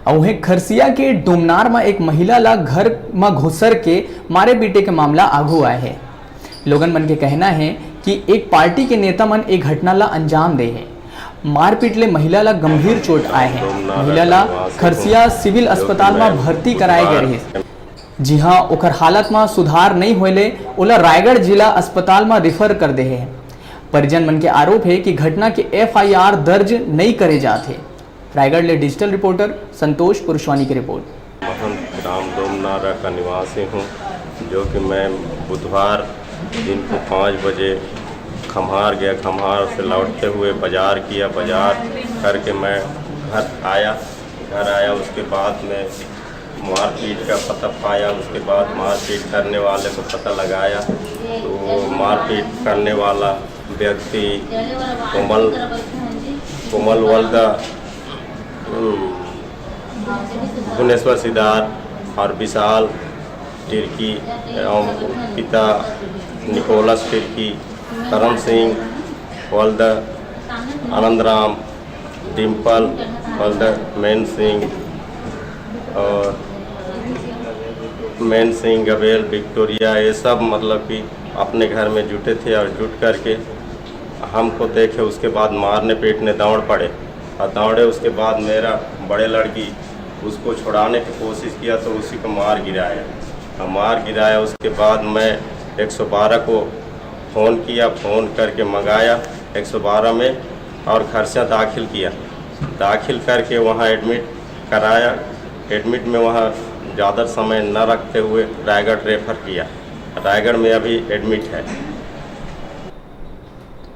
और वहीं खरसिया के डोमनार में एक महिला ला घर में घुसर के मारे पीटे के मामला आगू आए है। लोगन मन के कहना है कि एक पार्टी के नेता मन एक घटना ला अंजाम दे है। मारपीट ले महिला ला गंभीर चोट आए हैं। महिला ला खरसिया सिविल अस्पताल में भर्ती कराए गए रहे। जी हाँ, ओकर हालत में सुधार नहीं होले ओला रायगढ़ जिला अस्पताल में रिफर कर दे है। परिजन मन के आरोप है कि घटना के FIR दर्ज नहीं करे जाते। रायगढ़ ले डिजिटल रिपोर्टर संतोष पुरुषवानी की रिपोर्ट। महंत ग्राम डोमनारा का निवासी हूँ, जो कि मैं बुधवार दिन को 5 बजे खम्हार गया। खम्हार से लौटते हुए बाज़ार किया। बाज़ार करके मैं घर आया। उसके बाद में मारपीट का पता पाया। उसके बाद मारपीट करने वाले को पता लगाया तो मारपीट करने वाला व्यक्ति कोमल वल्दा भुवनेश्वर सिद्धार्थ और विशाल तिर्की एवं पिता निकोलस तिर्की, करम सिंह वल्दा, आनंदराम, डिम्पल वल्दा, मैन सिंह, गबेल, विक्टोरिया, ये सब मतलब कि अपने घर में जुटे थे और जुट करके हमको देखे। उसके बाद मारने पीटने दौड़ पड़े और दौड़े। उसके बाद मेरा बड़े लड़की उसको छुड़ाने की कोशिश किया तो उसी को मार गिराया। उसके बाद मैं 112 को फ़ोन किया। फ़ोन करके मंगाया 112 में और खरसिया दाखिल किया। दाखिल करके वहाँ एडमिट कराया। एडमिट में वहाँ ज़्यादा समय न रखते हुए रायगढ़ रेफ़र किया। रायगढ़ में अभी एडमिट है।